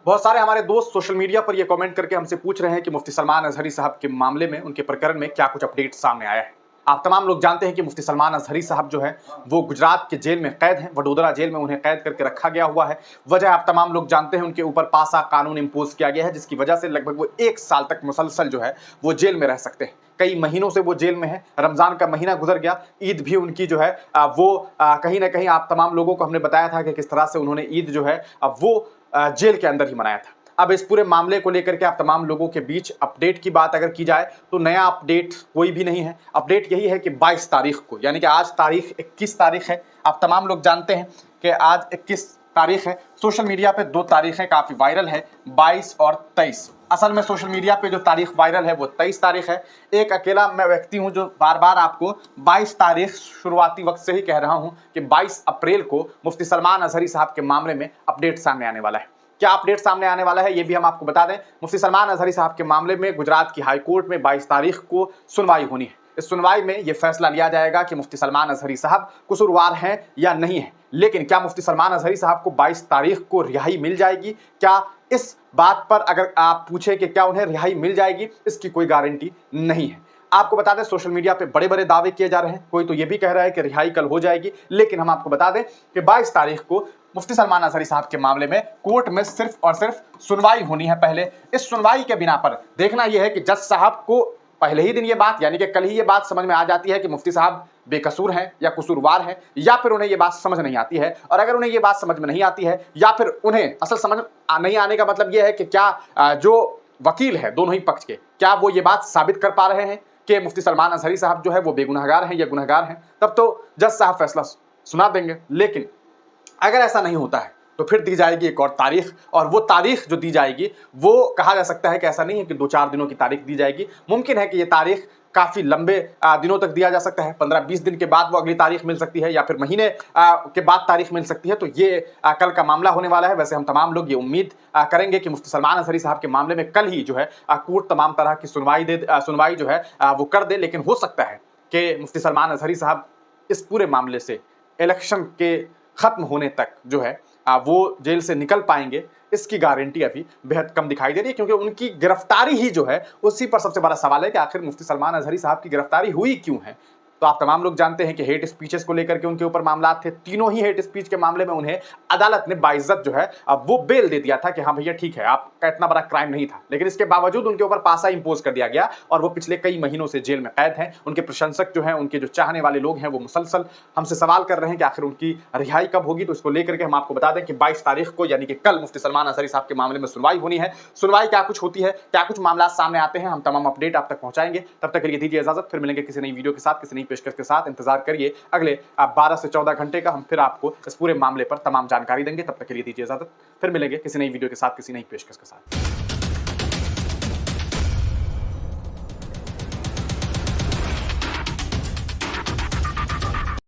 बहुत सारे हमारे दोस्त सोशल मीडिया पर ये कमेंट करके हमसे पूछ रहे हैं कि मुफ्ती सलमान अजहरी साहब के मामले में, उनके प्रकरण में क्या कुछ अपडेट सामने आया है। आप तमाम लोग जानते हैं कि मुफ्ती सलमान अजहरी साहब जो है वो गुजरात के जेल में कैद हैं, वडोदरा जेल में उन्हें कैद करके रखा गया हुआ है। वजह आप तमाम लोग जानते हैं, उनके ऊपर पासा कानून इम्पोज किया गया है, जिसकी वजह से लगभग वो 1 साल तक मुसलसल जो है वो जेल में रह सकते हैं। कई महीनों से वो जेल में है। रमजान का महीना गुजर गया, ईद भी उनकी जो है कहीं ना कहीं आप तमाम लोगों को हमने बताया था कि किस तरह से उन्होंने ईद जो है वो जेल के अंदर ही मनाया था। अब इस पूरे मामले को लेकर के आप तमाम लोगों के बीच अपडेट की बात अगर की जाए तो नया अपडेट कोई भी नहीं है। अपडेट यही है कि 22 तारीख को, यानी कि आज तारीख 21 तारीख है। आप तमाम लोग जानते हैं कि आज 21 तारीख है। सोशल मीडिया पे 2 तारीखें काफ़ी वायरल है, 22 और 23। असल में सोशल मीडिया पे जो तारीख वायरल है वो 23 तारीख है। एक अकेला मैं व्यक्ति हूं जो बार बार आपको 22 तारीख शुरुआती वक्त से ही कह रहा हूं कि 22 अप्रैल को मुफ्ती सलमान अजहरी साहब के मामले में अपडेट सामने आने वाला है। क्या अपडेट सामने आने वाला है ये भी हम आपको बता दें। मुफ्ती सलमान अजहरी साहब के मामले में गुजरात की हाई कोर्ट में 22 तारीख को सुनवाई होनी है। इस सुनवाई में यह फैसला लिया जाएगा कि मुफ्ती सलमान अजहरी साहब कसूरवार हैं या नहीं है। लेकिन क्या मुफ्ती सलमान अजहरी साहब को 22 तारीख को रिहाई मिल जाएगी? क्या इस बात पर अगर आप पूछें कि क्या उन्हें रिहाई मिल जाएगी, इसकी कोई गारंटी नहीं है। आपको बता दें सोशल मीडिया पे बड़े बड़े दावे किए जा रहे हैं। कोई तो ये भी कह रहा है कि रिहाई कल हो जाएगी, लेकिन हम आपको बता दें कि 22 तारीख को मुफ्ती सलमान अजहरी साहब के मामले में कोर्ट में सिर्फ और सिर्फ सुनवाई होनी है। पहले इस सुनवाई के बिना पर देखना यह है कि जज साहब को पहले ही दिन ये बात, यानी कि कल ही ये बात समझ में आ जाती है कि मुफ्ती साहब बेकसूर हैं या कसूरवार हैं, या फिर उन्हें ये बात समझ नहीं आती है। और अगर उन्हें ये बात समझ में नहीं आती है या फिर उन्हें असल समझ नहीं आने का मतलब यह है कि क्या जो वकील है दोनों ही पक्ष के, क्या वो ये बात साबित कर पा रहे हैं कि मुफ्ती सलमान अजहरी साहब जो है वो बेगुनाहगार हैं या गुनहगार हैं, तब तो जज साहब फैसला सुना देंगे। लेकिन अगर ऐसा नहीं होता है तो फिर दी जाएगी एक और तारीख, और वो तारीख जो दी जाएगी वो कहा जा सकता है कि ऐसा नहीं है कि 2-4 दिनों की तारीख दी जाएगी। मुमकिन है कि ये तारीख काफ़ी लंबे दिनों तक दिया जा सकता है। 15-20 दिन के बाद वो अगली तारीख मिल सकती है, या फिर महीने के बाद तारीख मिल सकती है। तो ये कल का मामला होने वाला है। वैसे हम तमाम लोग ये उम्मीद करेंगे कि मुफ्ती सलमान अजहरी साहब के मामले में कल ही जो है कोर्ट तमाम तरह की सुनवाई जो है वो कर दे। लेकिन हो सकता है कि मुफ्ती सलमान अजहरी साहब इस पूरे मामले से इलेक्शन के खत्म होने तक जो है वो जेल से निकल पाएंगे, इसकी गारंटी अभी बेहद कम दिखाई दे रही है। क्योंकि उनकी गिरफ्तारी ही जो है उसी पर सबसे बड़ा सवाल है कि आखिर मुफ्ती सलमान अजहरी साहब की गिरफ्तारी हुई क्यों है। तो आप तमाम लोग जानते हैं कि हेट स्पीचेस को लेकर के उनके ऊपर मामला थे। तीनों ही हेट स्पीच के मामले में उन्हें अदालत ने बाइज्जत जो है अब वो बेल दे दिया था कि हाँ भैया ठीक है, आपका इतना बड़ा क्राइम नहीं था। लेकिन इसके बावजूद उनके ऊपर पासा इंपोज कर दिया गया और वो पिछले कई महीनों से जेल में कैद हैं। उनके प्रशंसक जो हैं, उनके जो चाहने वाले लोग हैं, वो मुसलसल हमसे सवाल कर रहे हैं कि आखिर उनकी रिहाई कब होगी। तो इसको लेकर के हम आपको बता दें कि 22 तारीख को, यानी कि कल, मुफ्ती सलमान अजहरी साहब के मामले में सुनवाई होनी है। सुनवाई क्या कुछ होती है, क्या कुछ मामला सामने आते हैं, हम तमाम अपडेट आप तक पहुंचाएंगे। तब तक के लिए दीजिए इजाजत। फिर मिलेंगे किसी नई वीडियो के साथ, किसी नई पेशकश के साथ। इंतजार करिए अगले 12 से 14 घंटे का, हम फिर आपको इस पूरे मामले पर तमाम जानकारी देंगे। तब तक के लिए दीजिए इजाजत। फिर मिलेंगे किसी नई वीडियो के साथ, किसी नई पेशकश के साथ।